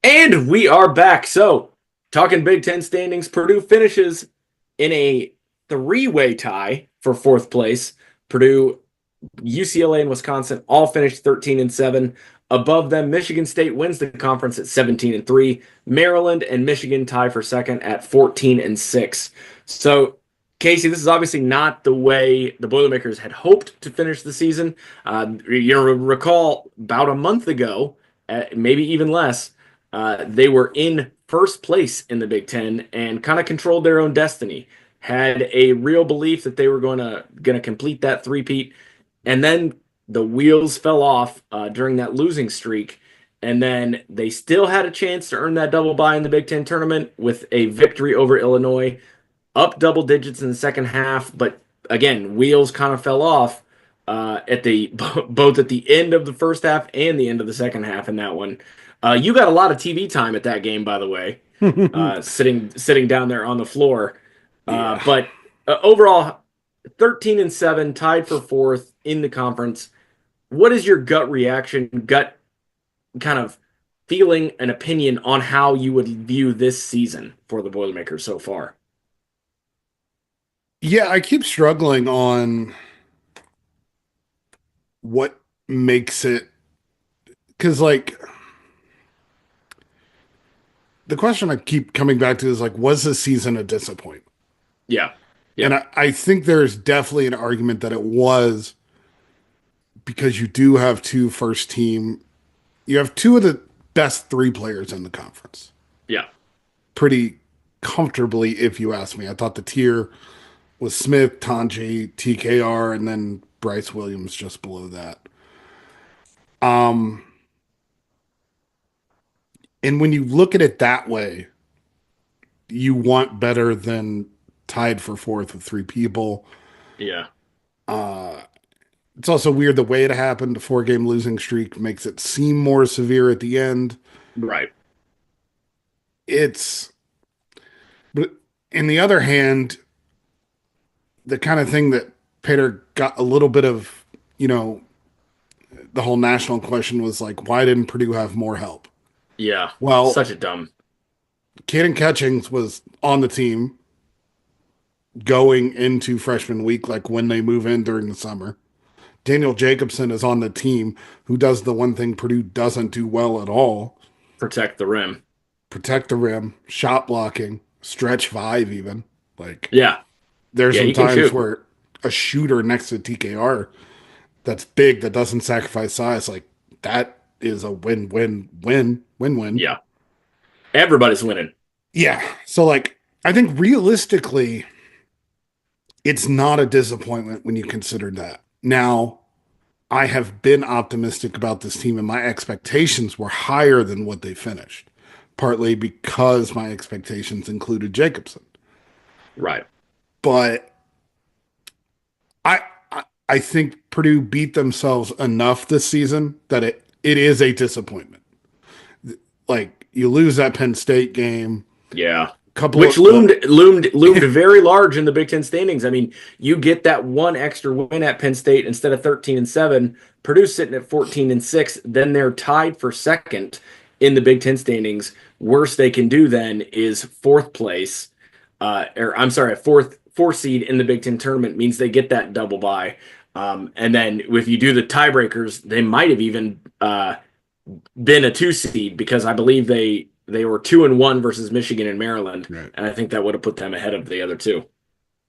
And we are back. So, talking Big Ten standings, Purdue finishes in a three-way tie for fourth place. Purdue, UCLA, and Wisconsin all finished 13 and 7. Above them, Michigan State wins the conference at 17 and 3. Maryland and Michigan tie for second at 14 and 6. So, Casey, this is obviously not the way the Boilermakers had hoped to finish the season. You'll recall about a month ago, maybe even less, they were in first place in the Big Ten and kind of controlled their own destiny. Had a real belief that they were going to complete that three-peat, and then the wheels fell off during that losing streak. And then they still had a chance to earn that double bye in the Big Ten tournament with a victory over Illinois, up double digits in the second half. But again, wheels kind of fell off at the both at the end of the first half and the end of the second half in that one. You got a lot of TV time at that game, by the way, sitting down there on the floor. Yeah. But overall, 13 and 7, tied for fourth in the conference. What is your gut reaction, gut kind of feeling and opinion on how you would view this season for the Boilermakers so far? Yeah, I keep struggling on what makes it because the question I keep coming back to is was this season a disappointment? Yeah. And Yeah. I think there's definitely an argument that it was because you do have you have two of the best three players in the conference. Yeah. Pretty comfortably, if you ask me. I thought the tier was Smith, Tanji, TKR, and then Bryce Williams just below that. Um, and when you look at it that way, you want better than tied for fourth with three people. Yeah. Uh, it's also weird the way it happened. The four-game losing streak makes it seem more severe at the end. Right. It's, but in the other hand, the kind of thing that Peter got a little bit of, you know, the whole national question was why didn't Purdue have more help? Yeah. Well, Such a dumb. Caden Catchings was on the team going into freshman week, when they move in during the summer. Daniel Jacobson is on the team who does the one thing Purdue doesn't do well at all: Protect the rim. protect the rim, shot blocking, stretch five, even. Like, Yeah. there's Yeah, some he can times shoot. where a shooter next to TKR that's big, that doesn't sacrifice size, that is a win, win, win, win, win. Yeah. Everybody's winning. Yeah. So, I think realistically, it's not a disappointment when you consider that. Now, I have been optimistic about this team, and my expectations were higher than what they finished, partly because my expectations included Jacobson. Right. But I, I think Purdue beat themselves enough this season that it is a disappointment. You lose that Penn State game, Yeah. couple Which of loomed very large in the Big Ten standings. I mean, you get that one extra win at Penn State instead of 13 and 7. Purdue's sitting at 14 and 6. Then they're tied for second in the Big Ten standings. Worst they can do then is fourth place, or I'm sorry, fourth seed in the Big Ten tournament means they get that double bye. And then if you do the tiebreakers, they might have even been a two seed because I believe they were 2-1 versus Michigan and Maryland, right. and I think that would have put them ahead of the other two.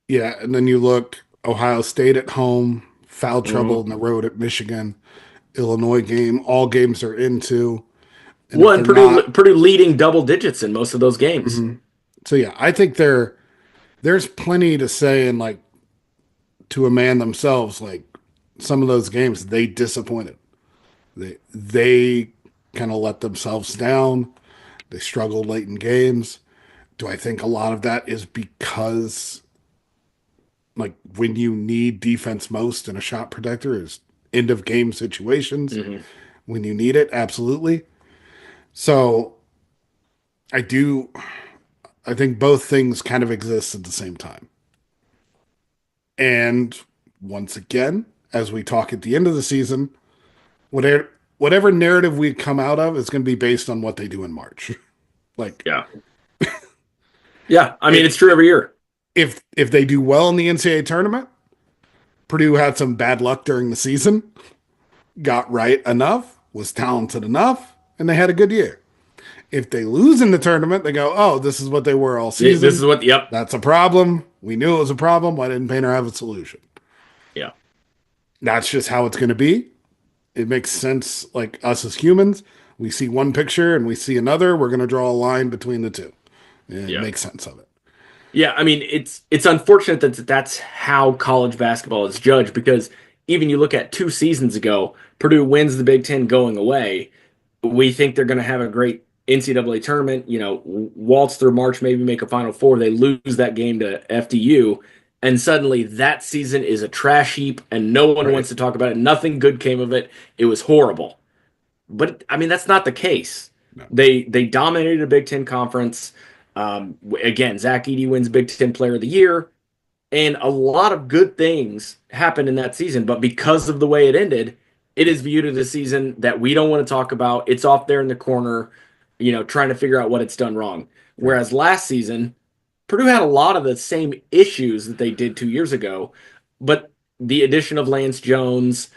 Yeah, and then you look Ohio State at home, foul trouble Mm-hmm. in the road at Michigan, Illinois game, all games are into. And if Well, and they're Purdue not, Purdue leading double digits in most of those games. mhm. So yeah, I think there's plenty to say and to a man themselves, some of those games they disappointed. They kind of let themselves down. They struggled late in games. Do I think a lot of that is because when you need defense most in a shot protector is end of game situations Mm-hmm. when you need it? Absolutely. So I do. I think both things kind of exist at the same time. And once again, as we talk at the end of the season, whatever whatever narrative we come out of is going to be based on what they do in March. Like Yeah. Yeah. I mean, it, it's true every year. if they do well in the NCAA tournament, Purdue had some bad luck during the season, got right enough, was talented enough, and they had a good year. If they lose in the tournament, they go, "Oh, this is what they were all This season. is what, yep. That's a problem. We knew it was a problem. Why didn't Painter have a solution?" Yeah. That's just how it's going to be. It makes sense. Like us as humans, we see one picture and we see another. We're going to draw a line between the two. And Yeah. make sense of it. Yeah, I mean it's unfortunate that that's how college basketball is judged because even you look at 2 seasons ago, Purdue wins the Big Ten going away. We think they're going to have a great NCAA tournament, waltz through March, maybe make a Final Four. They lose that game to FDU, and suddenly that season is a trash heap, and no one Right. wants to talk about it. Nothing good came of it. It was horrible. But I mean, that's not the case. No. They dominated a Big Ten conference. Again, Zach Edey wins Big Ten Player of the Year, and a lot of good things happened in that season. But because of the way it ended, it is viewed as a season that we don't want to talk about. It's off there in the corner, trying to figure out what it's done wrong. Right. Whereas last season, Purdue had a lot of the same issues that they did 2 years ago, but the addition of Lance Jones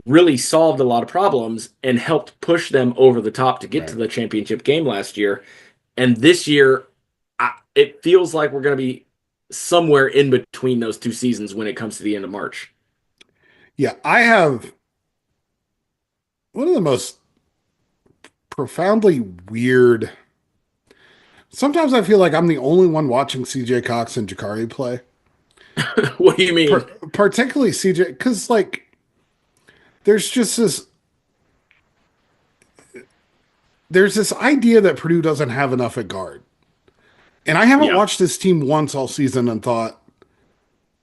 really solved a lot of problems and helped push them over the top to get to Right. the championship game last year. And this year, it feels like we're going to be somewhere in between those 2 seasons when it comes to the end of March. Yeah, I have one of the most profoundly weird. Sometimes I feel like I'm the only one watching CJ Cox and Jakari play. What do you mean? Particularly CJ, because like there's just this idea that Purdue doesn't have enough at guard. And I haven't Yeah, watched this team once all season and thought,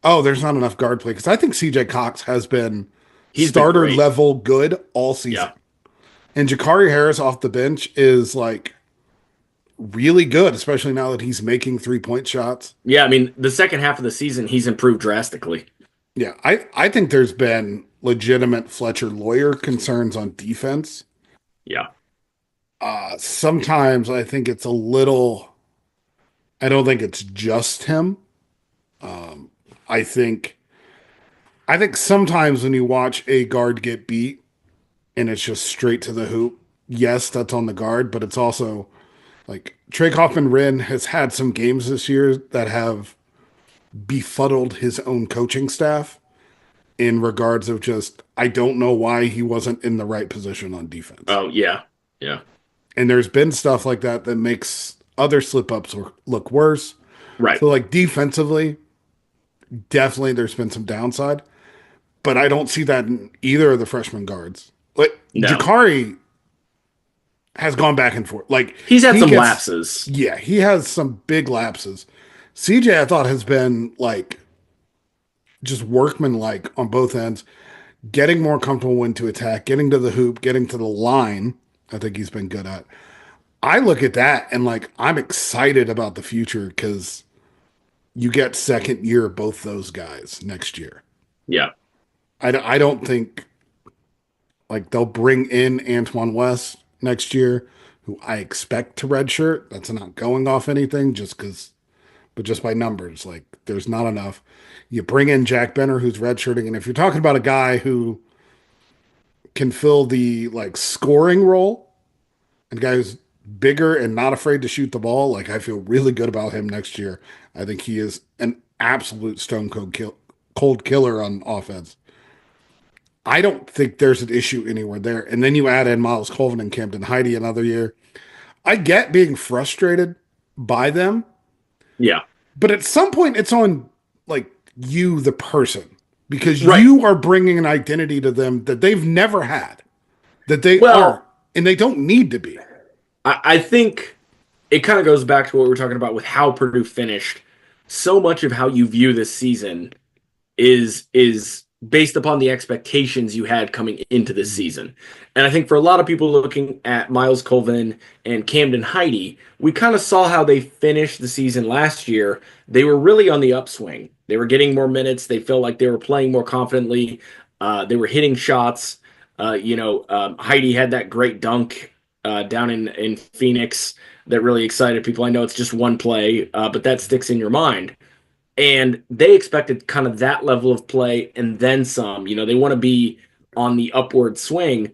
oh, there's not enough guard play. Because I think CJ Cox has been he's been starter great. level good all season. Yeah. And Jakari Harris off the bench is like really good, especially now that he's making 3-point shots. Yeah, I mean, the second half of the season, he's improved drastically. Yeah, I think there's been legitimate Fletcher Lawyer concerns on defense. Yeah. Sometimes I think it's a little, I don't think it's just him. I think sometimes when you watch a guard get beat and it's just straight to the hoop, yes, that's on the guard, but it's also like Trey Kaufman-Wren has had some games this year that have befuddled his own coaching staff in regards of just, I don't know why he wasn't in the right position on defense. Oh, yeah. Yeah. And there's been stuff like that that makes other slip ups look worse. Right. So, like defensively, definitely there's been some downside, but I don't see that in either of the freshman guards. Like No. Jakari has gone back and forth. Like He's had he some gets, lapses. yeah, he has some big lapses. CJ, I thought has been like just workmanlike on both ends, getting more comfortable when to attack, getting to the hoop, getting to the line. I think he's been good at. I look at that and like I'm excited about the future because you get second year of both those guys next year. Yeah. I don't think like they'll bring in Antoine West next year, who I expect to redshirt. That's not going off anything just because, but just by numbers, like there's not enough. You bring in Jack Benner, who's redshirting, and if you're talking about a guy who can fill the like scoring role, and a guy who's bigger and not afraid to shoot the ball, like I feel really good about him next year. I think he is an absolute stone cold killer on offense. I don't think there's an issue anywhere there. And then you add in Miles Colvin and Camden Heidi another year. I get being frustrated by them, Yeah. but at some point it's on like you, the person, because Right. you are bringing an identity to them that they've never had, that they Well, are, and they don't need to be. I think it kind of goes back to what we were talking about with how Purdue finished. So much of how you view this season is based upon the expectations you had coming into this season. And I think for a lot of people looking at Miles Colvin and Camden Heidi, we kind of saw how they finished the season last year. They were really on the upswing. They were getting more minutes. They felt like they were playing more confidently. They were hitting shots. Heidi had that great dunk down in Phoenix that really excited people. I know it's just one play, but that sticks in your mind. And they expected kind of that level of play and then some. They want to be on the upward swing,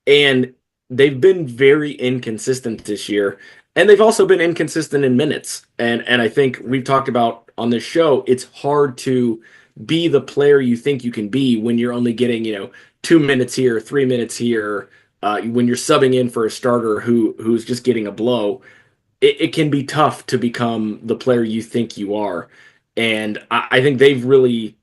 and they've been very inconsistent this year. And they've also been inconsistent in minutes. And I think we've talked about on this show, it's hard to be the player you think you can be when you're only getting, 2 minutes here, 3 minutes here, when you're subbing in for a starter who's just getting a blow. It can be tough to become the player you think you are. And I think they've really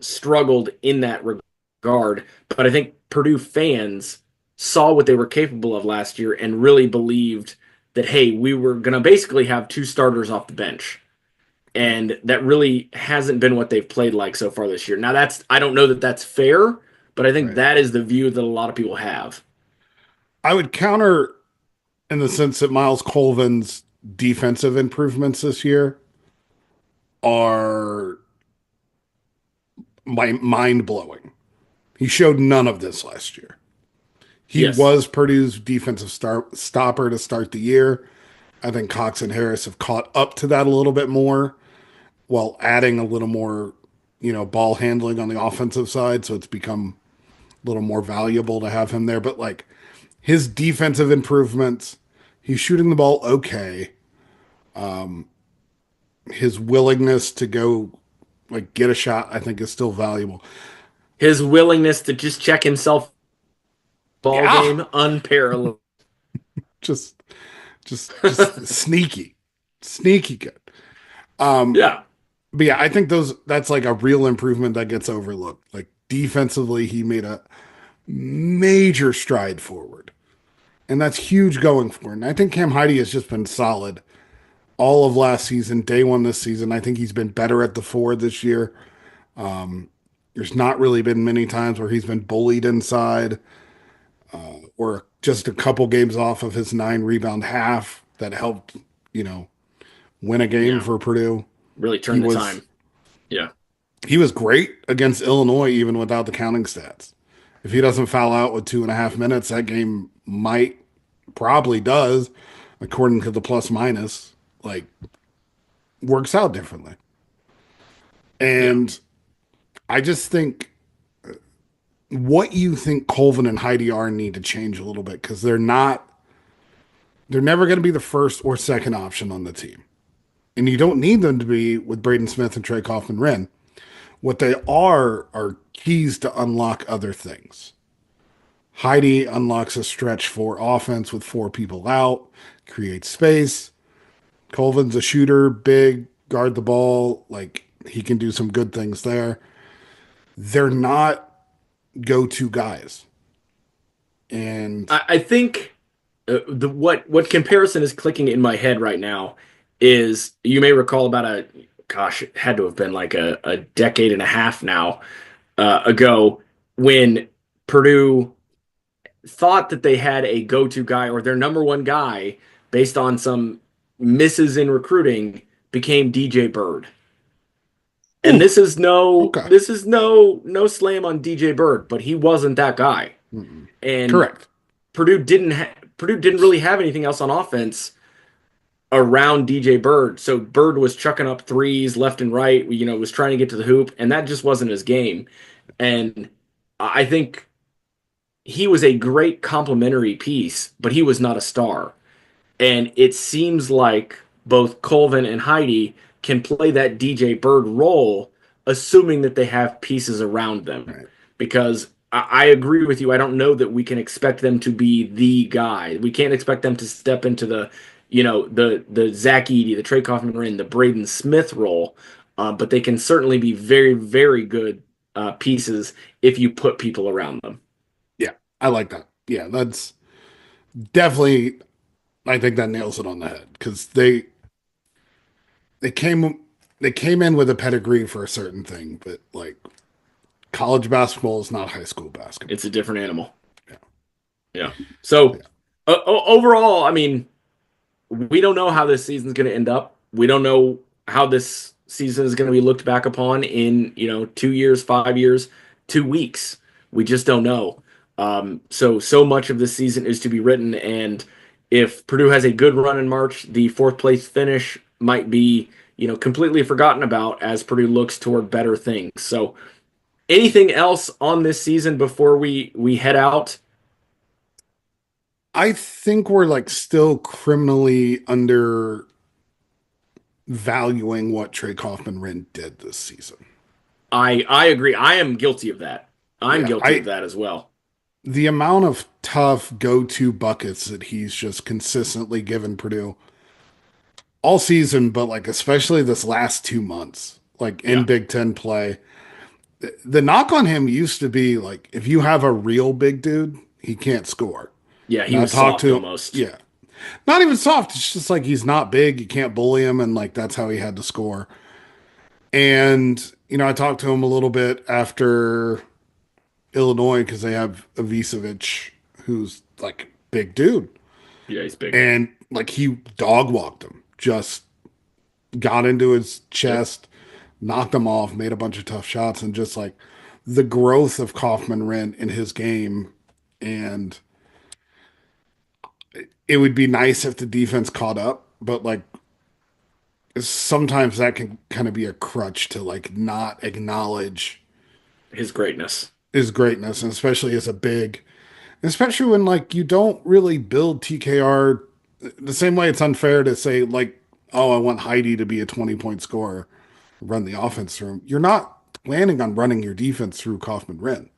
struggled in that regard. But I think Purdue fans saw what they were capable of last year and really believed that, hey, we were going to basically have two starters off the bench. And that really hasn't been what they've played like so far this year. Now, I don't know that that's fair, but I think Right. that is the view that a lot of people have. I would counter in the sense that Miles Colvin's defensive improvements this year are mind blowing. He showed none of this last year. He Yes. was Purdue's defensive stopper to start the year. I think Cox and Harris have caught up to that a little bit more while adding a little more, ball handling on the offensive side. So it's become a little more valuable to have him there. But like his defensive improvements, he's shooting the ball okay. His willingness to go like get a shot, I think, is still valuable. His willingness to just check himself ball Yeah, game unparalleled. just just sneaky good. Um, Yeah. but yeah, I think that's like a real improvement that gets overlooked. Like defensively, he made a major stride forward, and that's huge going forward. And I think Cam Heidi has just been solid all of last season, day one this season. I think he's been better at the four this year. There's not really been many times where he's been bullied inside, or just a couple games off of his 9 rebound half that helped, you know, win a game Yeah. for Purdue. Really He turn the was time. Yeah. he was great against Illinois even without the counting stats. If he doesn't foul out with 2.5 minutes, that game might probably does, according to the plus minus, like works out differently. Yeah. And I just think what you think Colvin and Heidi are need to change a little bit because they're never going to be the first or second option on the team. And you don't need them to be with Braden Smith and Trey Kaufman Wren. What they are keys to unlock other things. Heidi unlocks a stretch for offense with four people out, creates space. Colvin's a shooter, big, guard the ball. Like he can do some good things there. They're not go to guys. And I think the what comparison is clicking in my head right now is you may recall about it had to have been like a decade and a half now ago when Purdue thought that they had a go-to guy or their number one guy based on some misses in recruiting became DJ Bird. And ooh, this is no okay. this is no slam on DJ Bird, but he wasn't that guy. Mm-mm. And Correct. Purdue didn't really have anything else on offense around DJ Bird. So Bird was chucking up threes left and right, was trying to get to the hoop, and that just wasn't his game. And I think he was a great complementary piece, but he was not a star. And it seems like both Colvin and Heidi can play that DJ Bird role, assuming that they have pieces around them. Right. Because I agree with you. I don't know that we can expect them to be the guy. We can't expect them to step into the Zach Edey, the Trey Kaufman, the Braden Smith role. But they can certainly be very, very good pieces if you put people around them. Yeah, I like that. Yeah, that's definitely. I think that nails it on the head because they came they came in with a pedigree for a certain thing, but like college basketball is not high school basketball. It's a different animal. Yeah, Yeah. So yeah, overall, I mean, we don't know how this season's going to end up. We don't know how this season is going to be looked back upon in 2 years, 5 years, 2 weeks. We just don't know. So much of this season is to be written, and if Purdue has a good run in March, the fourth place finish might be, completely forgotten about as Purdue looks toward better things. So, anything else on this season before we head out? I think we're like still criminally undervaluing what Trey Kaufman-Renn did this season. I agree. I am guilty of that. I'm Yeah, guilty of that as well. the amount of tough go-to buckets that he's just consistently given Purdue all season, but like especially this last 2 months, like in Yeah. Big Ten play. The knock on him used to be like if you have a real big dude, he can't score. Yeah, And he I was talked soft to him, almost. yeah, not even soft. It's just like he's not big. You can't bully him, and like that's how he had to score. And I talked to him a little bit after Illinois because they have Avicevic, who's like big dude, Yeah, he's big. and like he dog walked him, just got into his Yep. chest, knocked him off, made a bunch of tough shots, and just like the growth of Kaufman-Renn in his game. And it would be nice if the defense caught up, but like sometimes that can kind of be a crutch to like not acknowledge His greatness. his greatness, and especially as a big, especially when like you don't really build TKR the same way. It's unfair to say like, oh, I want Heidi to be a 20-point scorer, run the offense through him. You're not planning on running your defense through Kaufman-Renn.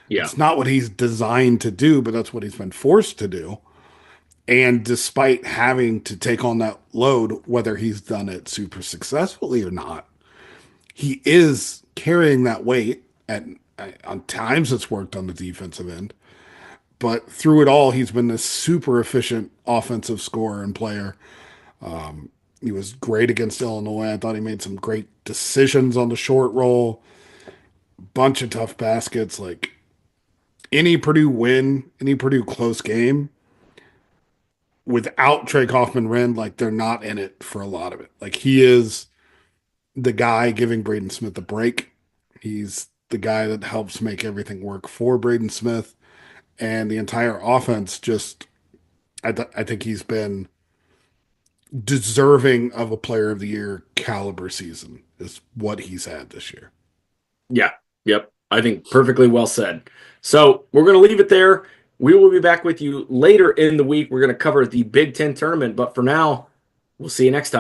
Yeah. It's not what he's designed to do, but that's what he's been forced to do. And despite having to take on that load, whether he's done it super successfully or not, he is carrying that weight. And on times it's worked on the defensive end, but through it all, he's been this super efficient offensive scorer and player. He was great against Illinois. I thought he made some great decisions on the short roll, bunch of tough baskets. Like any Purdue win, any Purdue close game, without Trey Kaufman-Renn, like they're not in it for a lot of it. Like he is the guy giving Braden Smith a break. He's the guy that helps make everything work for Braden Smith, and the entire offense. Just, I think he's been deserving of a Player of the Year caliber season. Is what he's had this year. Yeah. Yep. I think perfectly well said. So we're going to leave it there. We will be back with you later in the week. We're going to cover the Big Ten tournament. But for now, we'll see you next time.